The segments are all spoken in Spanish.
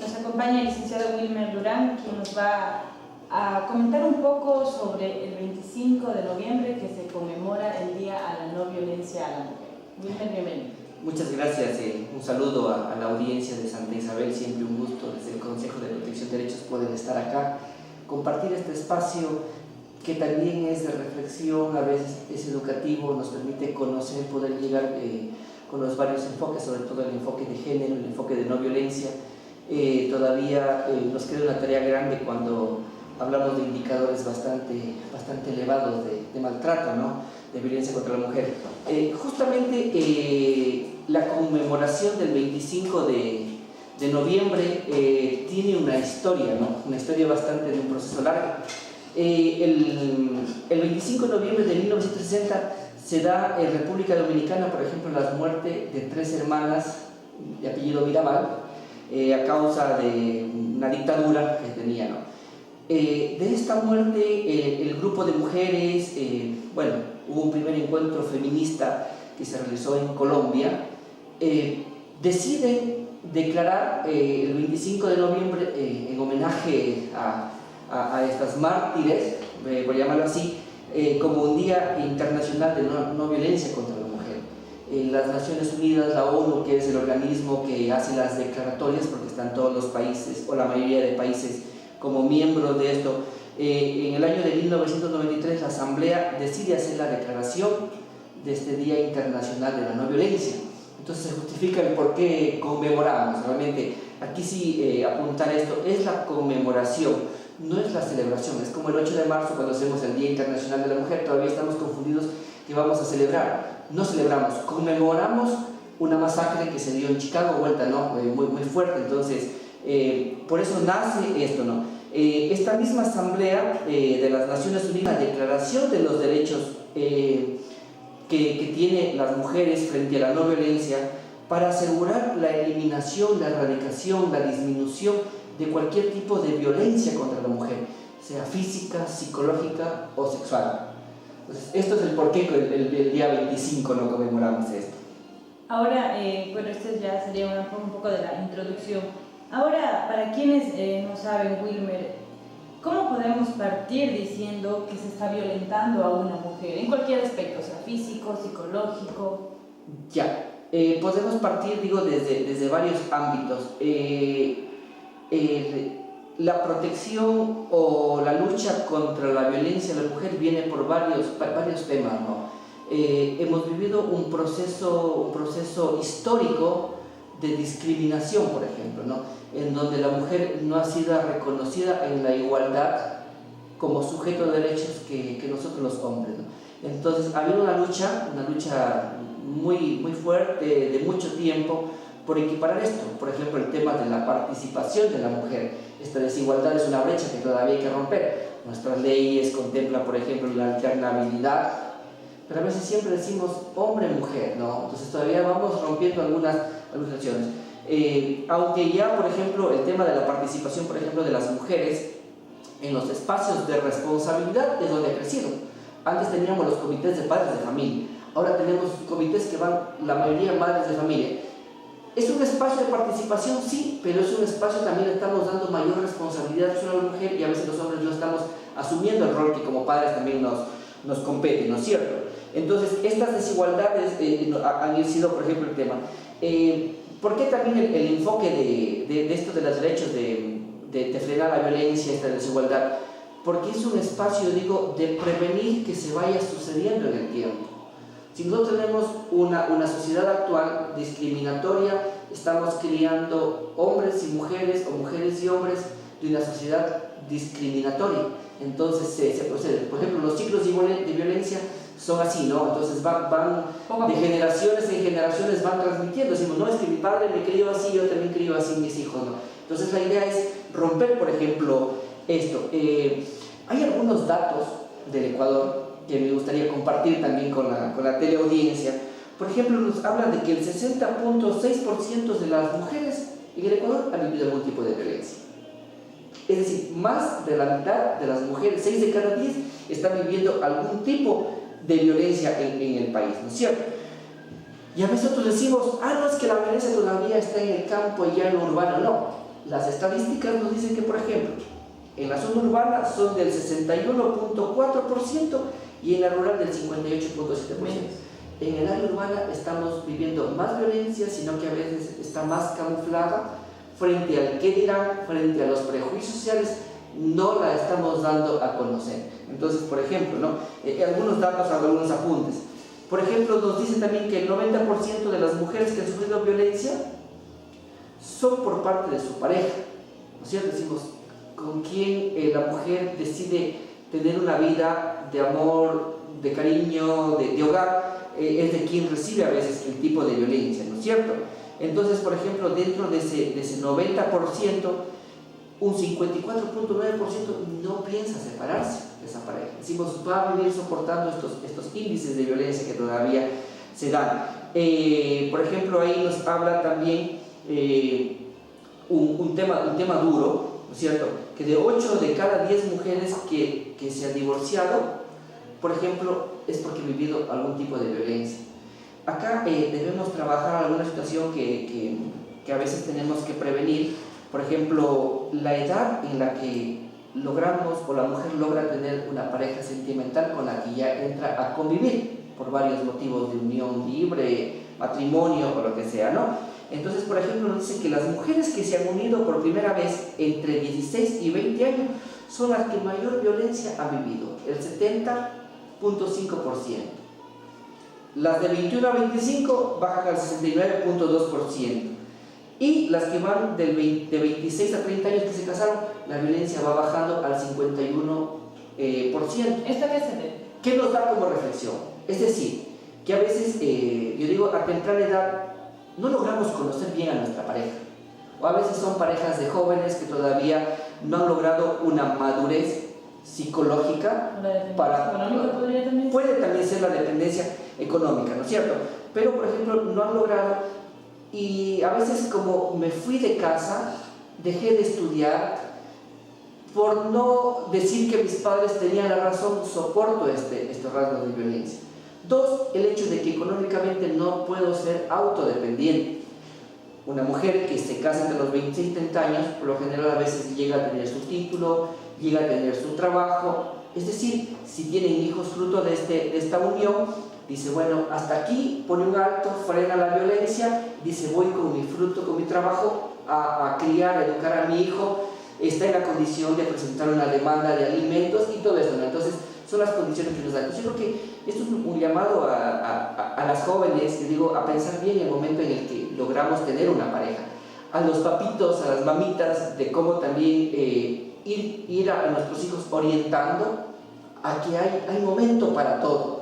nos acompaña el licenciado Wilmer Durán, quien nos va a comentar un poco sobre el 25 de noviembre que se conmemora el Día a la No Violencia a la Mujer. Wilmer, bienvenido. Muchas gracias, un saludo a la audiencia de Santa Isabel, siempre un gusto desde el Consejo de Protección de Derechos poder estar acá, compartir este espacio que también es de reflexión, a veces es educativo, nos permite conocer, poder llegar con los varios enfoques, sobre todo el enfoque de género, el enfoque de no violencia. Todavía nos queda una tarea grande cuando hablamos de indicadores bastante elevados de maltrato, ¿no?, de violencia contra la mujer. Justamente la conmemoración del 25 de noviembre tiene una historia, ¿no?, una historia bastante de un proceso largo. El 25 de noviembre de 1960 se da en República Dominicana, por ejemplo, la muerte de 3 hermanas de apellido Mirabal, a causa de una dictadura que tenía, ¿no? De esta muerte, el grupo de mujeres, hubo un primer encuentro feminista que se realizó en Colombia, deciden declarar el 25 de noviembre en homenaje a estas mártires, por llamarlo así, como un Día Internacional de no violencia contra la mujer. Las Naciones Unidas, la ONU, que es el organismo que hace las declaratorias, porque están todos los países, o la mayoría de países, como miembros de esto, en el año de 1993 la Asamblea decide hacer la declaración de este Día Internacional de la No Violencia. Entonces se justifica el por qué conmemoramos. Realmente, aquí sí apuntar esto, es la conmemoración, no es la celebración. Es como el 8 de marzo cuando hacemos el Día Internacional de la Mujer, todavía estamos confundidos que vamos a celebrar. No celebramos, conmemoramos una masacre que se dio en Chicago, muy fuerte. Entonces, por eso nace esto, ¿no? Esta misma Asamblea de las Naciones Unidas, la Declaración de los Derechos que tienen las mujeres frente a la no violencia, para asegurar la eliminación, la erradicación, la disminución de cualquier tipo de violencia contra la mujer, sea física, psicológica o sexual. Entonces, esto es el porqué el día 25 no conmemoramos esto. Ahora, esto ya sería un poco de la introducción. Ahora, para quienes no saben, Wilmer, ¿cómo podemos partir diciendo que se está violentando a una mujer? En cualquier aspecto, sea físico, psicológico. Podemos partir, desde varios ámbitos. La protección o la lucha contra la violencia de la mujer viene por varios temas, ¿no? Hemos vivido un proceso histórico de discriminación, por ejemplo, ¿no?, en donde la mujer no ha sido reconocida en la igualdad como sujeto de derechos que nosotros los hombres, ¿no? Entonces ha habido una lucha muy fuerte de mucho tiempo por equiparar esto. Por ejemplo, el tema de la participación de la mujer. Esta desigualdad es una brecha que todavía hay que romper. Nuestras leyes contemplan, por ejemplo, la alternabilidad, pero a veces siempre decimos hombre-mujer, ¿no? Entonces todavía vamos rompiendo algunas acciones. Aunque ya, por ejemplo, el tema de la participación, por ejemplo, de las mujeres en los espacios de responsabilidad es donde ha crecido. Antes teníamos los comités de padres de familia, ahora tenemos comités que van la mayoría madres de familia. Es un espacio de participación, sí, pero es un espacio también estamos dando mayor responsabilidad sobre la mujer y a veces los hombres no estamos asumiendo el rol que como padres también nos compete, ¿no es cierto? Entonces, estas desigualdades han sido, por ejemplo, el tema. ¿Por qué también el enfoque de esto de los derechos de frenar la violencia, esta desigualdad? Porque es un espacio, de prevenir que se vaya sucediendo en el tiempo. Si nosotros tenemos una sociedad actual discriminatoria, estamos criando hombres y mujeres o mujeres y hombres de una sociedad discriminatoria. Entonces se procede. Por ejemplo, los ciclos de violencia son así, ¿no? Entonces van de generaciones en generaciones, van transmitiendo. Decimos, no, es que mi padre me crió así, yo también crío así mis hijos, ¿no? Entonces la idea es romper, por ejemplo, esto. Hay algunos datos del Ecuador que me gustaría compartir también con la teleaudiencia. Por ejemplo, nos hablan de que el 60.6% de las mujeres en el Ecuador han vivido algún tipo de violencia. Es decir, más de la mitad de las mujeres, 6 de cada 10, están viviendo algún tipo de violencia en el país, ¿no es cierto? Y a veces nosotros decimos, no, es que la violencia todavía está en el campo y ya en lo urbano. No, Las estadísticas nos dicen que, por ejemplo, en la zona urbana son del 61.4% y en la rural del 58.7%. En el área urbana estamos viviendo más violencia, sino que a veces está más camuflada frente al qué dirán, frente a los prejuicios sociales, no la estamos dando a conocer. Entonces, por ejemplo, ¿no? Algunos datos, algunos apuntes. Por ejemplo, nos dice también que el 90% de las mujeres que han sufrido violencia son por parte de su pareja, ¿no es cierto? Decimos, con quién la mujer decide tener una vida de amor, de cariño, de hogar, es de quien recibe a veces el tipo de violencia, ¿no es cierto? Entonces, por ejemplo, dentro de ese 90%, un 54.9% no piensa separarse de esa pareja. Decimos, va a vivir soportando estos índices de violencia que todavía se dan. Por ejemplo, ahí nos habla también un tema duro, ¿no es cierto? Que de 8 de cada 10 mujeres que se han divorciado, por ejemplo, es porque han vivido algún tipo de violencia. Acá debemos trabajar alguna situación que a veces tenemos que prevenir. Por ejemplo, la edad en la que logramos o la mujer logra tener una pareja sentimental con la que ya entra a convivir por varios motivos de unión libre, matrimonio o lo que sea, ¿no? Entonces, por ejemplo, nos dicen que las mujeres que se han unido por primera vez entre 16 y 20 años son las que mayor violencia han vivido, el 70.5%. Las de 21 a 25 bajan al 69.2%. Y las que van de 26 a 30 años que se casaron, la violencia va bajando al 51%. ¿Esto qué se debe? ¿Qué nos da como reflexión? Es decir, que a veces, yo digo, a temprana edad no logramos conocer bien a nuestra pareja. O a veces son parejas de jóvenes que todavía no han logrado una madurez psicológica. Puede también ser la dependencia económica, ¿no es cierto? Pero, por ejemplo, no han logrado. Y a veces, como me fui de casa, dejé de estudiar, por no decir que mis padres tenían la razón, soporto estos rasgos de violencia. 2, el hecho de que económicamente no puedo ser autodependiente. Una mujer que se casa entre los 26 y 30 años, por lo general a veces llega a tener su título, llega a tener su trabajo. Es decir, si tienen hijos fruto de esta unión, dice, bueno, hasta aquí, pone un alto, frena la violencia, dice, voy con mi fruto, con mi trabajo, a criar, a educar a mi hijo, está en la condición de presentar una demanda de alimentos y todo eso, ¿no? Entonces, son las condiciones que nos dan. Yo creo que esto es un llamado a las jóvenes, les digo, a pensar bien el momento en el que logramos tener una pareja. A los papitos, a las mamitas, de cómo también ir a nuestros hijos orientando a que hay momento para todo.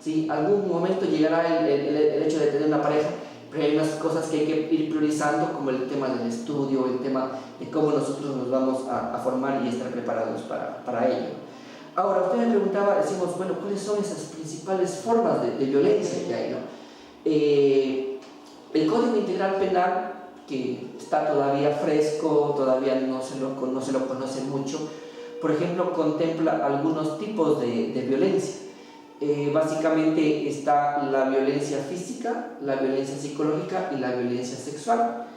¿Sí? Algún momento llegará el hecho de tener una pareja, pero hay unas cosas que hay que ir priorizando, como el tema del estudio, el tema de cómo nosotros nos vamos a formar y estar preparados para ello. Ahora, usted me preguntaba, decimos, bueno, ¿cuáles son esas principales formas de violencia que hay, ¿no? El Código Integral Penal, que está todavía fresco, todavía no se lo conoce mucho, por ejemplo, contempla algunos tipos de violencia. Básicamente está la violencia física, la violencia psicológica y la violencia sexual.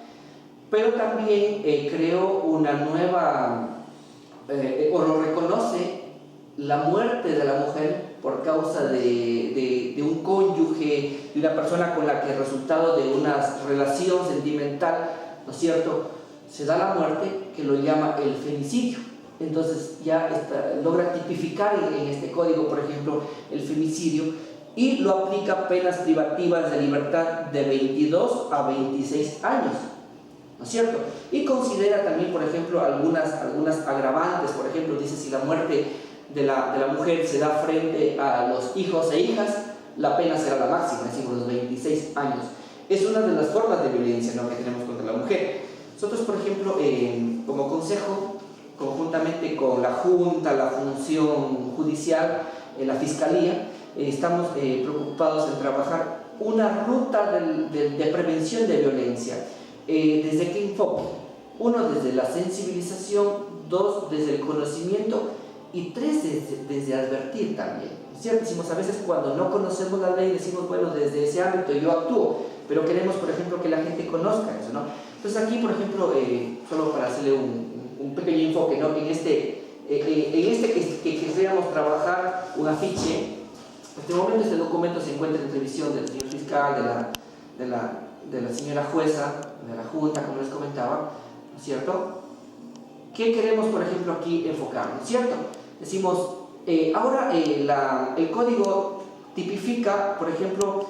Pero también creó una nueva, o lo reconoce, la muerte de la mujer por causa de un cónyuge, de una persona con la que el resultado de una relación sentimental, ¿no es cierto?, se da la muerte, que lo llama el femicidio. Entonces ya logra tipificar en este código, por ejemplo, el femicidio, y lo aplica a penas privativas de libertad de 22 a 26 años, ¿no es cierto? Y considera también, por ejemplo, algunas agravantes. Por ejemplo, dice, si la muerte de la mujer se da frente a los hijos e hijas, la pena será la máxima, es decir, los 26 años. Es una de las formas de violencia, ¿no?, que tenemos contra la mujer. Nosotros, por ejemplo, como consejo, conjuntamente con la Junta, la Función Judicial, la Fiscalía, estamos preocupados en trabajar una ruta de prevención de violencia. ¿Desde qué enfoque? 1, desde la sensibilización; 2, desde el conocimiento; y 3, desde advertir también, ¿cierto? Decimos, a veces cuando no conocemos la ley decimos, bueno, desde ese ámbito yo actúo, pero queremos, por ejemplo, que la gente conozca eso, ¿no? Entonces aquí, por ejemplo, solo para hacerle un pequeño enfoque, ¿no? En este que quisiéramos trabajar un afiche, en este momento este documento se encuentra en revisión del señor fiscal, de la señora jueza, de la Junta, como les comentaba, ¿no es cierto? ¿Qué queremos, por ejemplo, aquí enfocar? ¿No es cierto? Decimos, ahora el código tipifica, por ejemplo,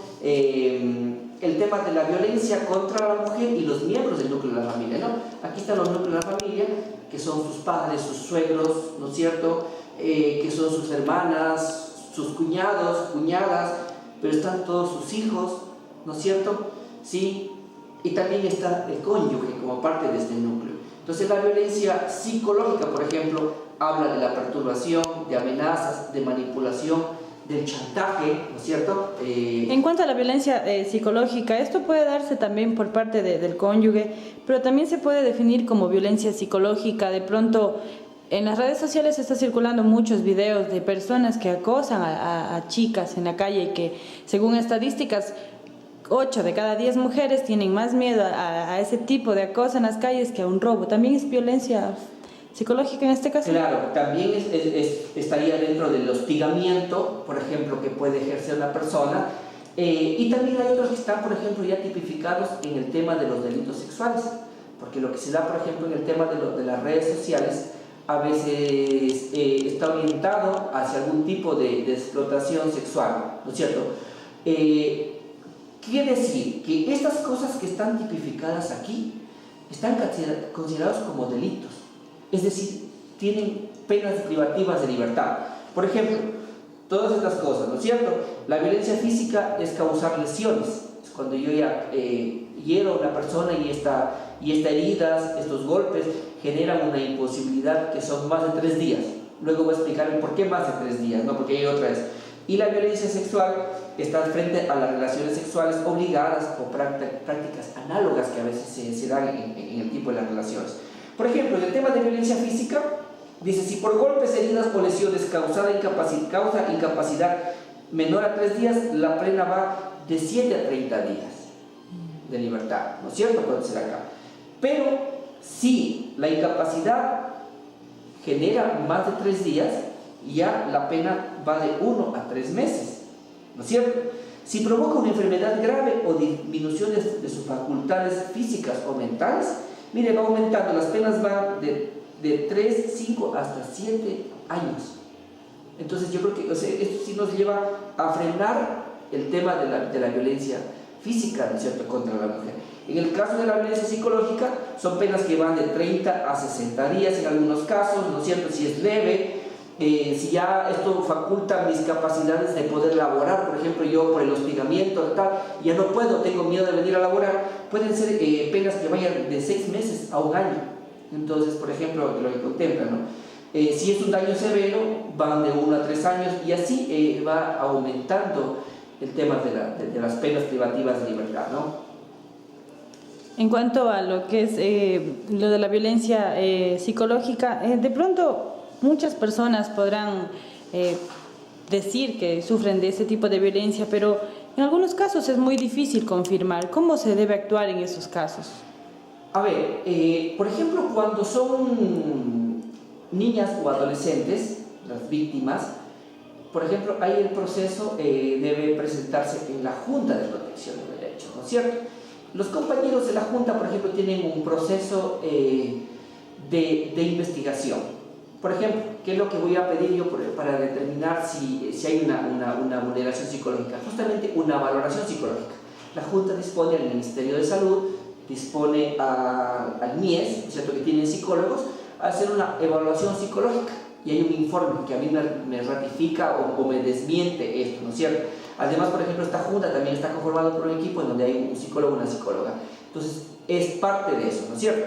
el tema de la violencia contra la mujer y los miembros del núcleo de la familia, ¿no? Aquí están los núcleos de la familia, que son sus padres, sus suegros, ¿no es cierto? Que son sus hermanas, sus cuñados, cuñadas, pero están todos sus hijos, ¿no es cierto? Sí, y también está el cónyuge como parte de este núcleo. Entonces la violencia psicológica, por ejemplo, habla de la perturbación, de amenazas, de manipulación, del chantaje, ¿no es cierto? En cuanto a la violencia psicológica, esto puede darse también por parte del cónyuge, pero también se puede definir como violencia psicológica. De pronto, en las redes sociales está circulando muchos videos de personas que acosan a chicas en la calle y que, según estadísticas, 8 de cada 10 mujeres tienen más miedo a ese tipo de acoso en las calles que a un robo. ¿También es violencia psicológica en este caso? Claro, también estaría dentro del hostigamiento, por ejemplo, que puede ejercer una persona, y también hay otros que están, por ejemplo, ya tipificados en el tema de los delitos sexuales, porque lo que se da, por ejemplo, en el tema de las redes sociales, a veces está orientado hacia algún tipo de explotación sexual, ¿no es cierto? Quiere decir que estas cosas que están tipificadas aquí están consideradas como delitos. Es decir, tienen penas privativas de libertad. Por ejemplo, todas estas cosas, ¿no es cierto? La violencia física es causar lesiones. Es cuando yo ya hiero a una persona y estas heridas, estos golpes, generan una imposibilidad que son más de 3 días. Luego voy a explicar por qué más de 3 días, ¿no? Porque hay otra vez. Y la violencia sexual está frente a las relaciones sexuales obligadas o prácticas análogas que a veces se dan en el tipo de las relaciones. Por ejemplo, en el tema de violencia física, dice, si por golpes, heridas o lesiones causa incapacidad menor a 3 días, la pena va de 7 a 30 días de libertad, ¿no es cierto? Puede ser acá. Pero si la incapacidad genera más de 3 días, ya la pena va de 1 a 3 meses, ¿no es cierto? Si provoca una enfermedad grave o disminuciones de sus facultades físicas o mentales, mire, va aumentando, las penas van de 3, 5 hasta 7 años. Entonces yo creo que esto sí nos lleva a frenar el tema de la violencia física, ¿no es cierto?, contra la mujer. En el caso de la violencia psicológica, son penas que van de 30 a 60 días en algunos casos, ¿no es cierto?, si es leve. Si ya esto faculta mis capacidades de poder laborar, por ejemplo, yo por el hostigamiento, tal, ya no puedo, tengo miedo de venir a laborar, pueden ser penas que vayan de 6 meses a 1 año. Entonces, por ejemplo, lo que contempla, ¿no? Si es un daño severo, van de 1 a 3 años y así va aumentando el tema de las penas privativas de libertad, ¿no? En cuanto a lo que es lo de la violencia psicológica, de pronto muchas personas podrán decir que sufren de ese tipo de violencia, pero en algunos casos es muy difícil confirmar. ¿Cómo se debe actuar en esos casos? A ver, por ejemplo, cuando son niñas o adolescentes, las víctimas, por ejemplo, ahí el proceso debe presentarse en la Junta de Protección de Derechos, ¿no es cierto? Los compañeros de la Junta, por ejemplo, tienen un proceso de investigación. Por ejemplo, ¿qué es lo que voy a pedir yo para determinar si hay una vulneración psicológica? Justamente una valoración psicológica. La Junta dispone al Ministerio de Salud, dispone al MIES, ¿cierto?, que tienen psicólogos, a hacer una evaluación psicológica. Y hay un informe que a mí me ratifica o me desmiente esto, ¿no es cierto? Además, por ejemplo, esta Junta también está conformada por un equipo en donde hay un psicólogo y una psicóloga. Entonces, es parte de eso, ¿no es cierto?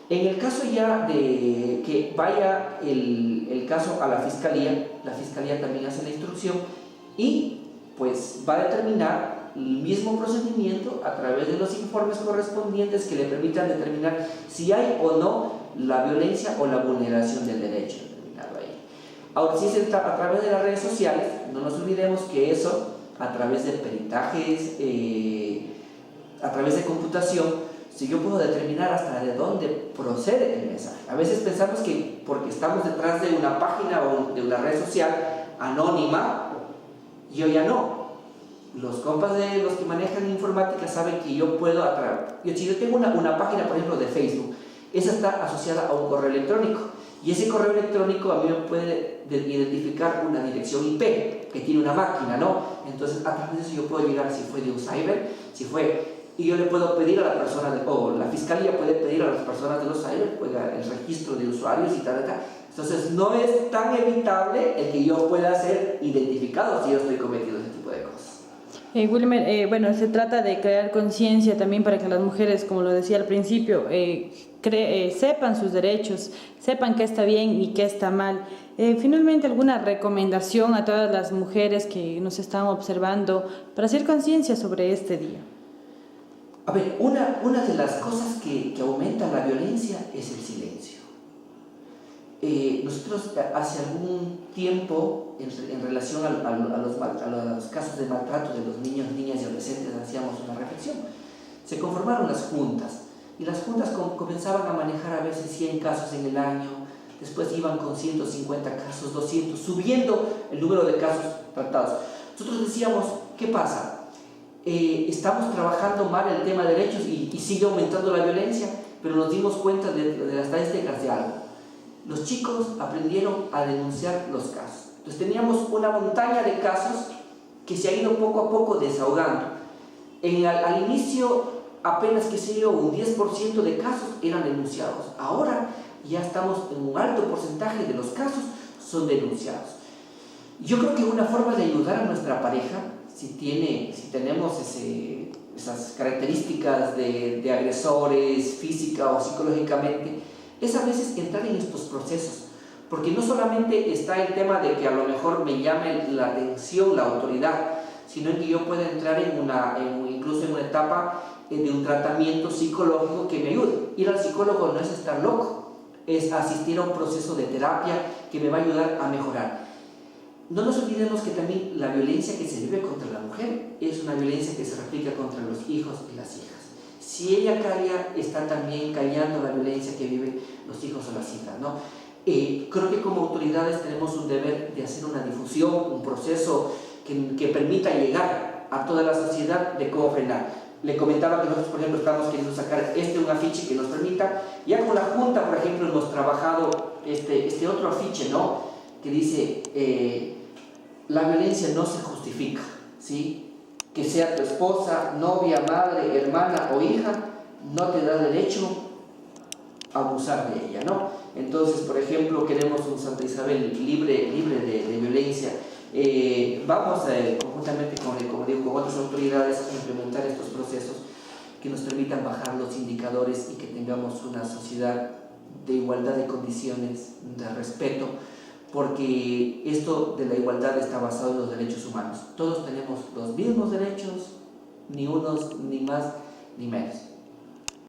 En el caso ya de que vaya el caso a la Fiscalía también hace la instrucción y pues va a determinar el mismo procedimiento a través de los informes correspondientes que le permitan determinar si hay o no la violencia o la vulneración del derecho determinado ahí. Ahora, si es a través de las redes sociales, no nos olvidemos que eso, a través de peritajes, a través de computación, si yo puedo determinar hasta de dónde procede el mensaje. A veces pensamos que porque estamos detrás de una página o de una red social anónima, yo ya no. Los compas de los que manejan informática saben que yo puedo si yo tengo una página, por ejemplo, de Facebook, esa está asociada a un correo electrónico, y ese correo electrónico a mí me puede identificar una dirección IP que tiene una máquina, ¿no? Entonces a través de eso yo puedo llegar, si fue de un cyber, y yo le puedo pedir a la persona, o la fiscalía puede pedir a las personas de los cyber, pues, el registro de usuarios y tal. Entonces no es tan evitable el que yo pueda ser identificado si yo estoy cometiendo ese tipo de cosas. Wilmer, bueno, se trata de crear conciencia también para que las mujeres, como lo decía al principio, sepan sus derechos, sepan qué está bien y qué está mal. Finalmente, ¿alguna recomendación a todas las mujeres que nos están observando para hacer conciencia sobre este día? A ver, una de las cosas que aumenta la violencia es el silencio. Nosotros hace algún tiempo, en relación a los casos de maltrato de los niños, niñas y adolescentes, hacíamos una reflexión. Se conformaron las juntas, y las juntas comenzaban a manejar a veces 100 casos en el año, después iban con 150 casos, 200, subiendo el número de casos tratados. Nosotros decíamos, ¿qué pasa? Estamos trabajando mal el tema de derechos y sigue aumentando la violencia, pero nos dimos cuenta de las estadísticas de algo. Los chicos aprendieron a denunciar los casos. Entonces teníamos una montaña de casos que se ha ido poco a poco desahogando. Al inicio, apenas un 10% de casos eran denunciados. Ahora ya estamos en un alto porcentaje de los casos son denunciados. Yo creo que una forma de ayudar a nuestra pareja, si tenemos esas características de agresores física o psicológicamente, es a veces entrar en estos procesos, porque no solamente está el tema de que a lo mejor me llame la atención la autoridad, sino en que yo pueda entrar incluso en una etapa de un tratamiento psicológico que me ayude. Ir al psicólogo no es estar loco, es asistir a un proceso de terapia que me va a ayudar a mejorar. No nos olvidemos que también la violencia que se vive contra la mujer es una violencia que se replica contra los hijos y las hijas. Si ella calla, está también callando la violencia que viven los hijos o las hijas, ¿no? Creo que como autoridades tenemos un deber de hacer una difusión, un proceso que permita llegar a toda la sociedad de cómo frenar. Le comentaba que nosotros, por ejemplo, estamos queriendo sacar un afiche que nos permita, ya con la Junta, por ejemplo, hemos trabajado este otro afiche, ¿no? Que dice, la violencia no se justifica, ¿sí? Que sea tu esposa, novia, madre, hermana o hija, no te da derecho a abusar de ella, ¿no? Entonces, por ejemplo, queremos un Santa Isabel libre de violencia. Vamos conjuntamente con otras autoridades a implementar estos procesos que nos permitan bajar los indicadores y que tengamos una sociedad de igualdad de condiciones, de respeto, porque esto de la igualdad está basado en los derechos humanos. Todos tenemos los mismos derechos, ni unos ni más ni menos.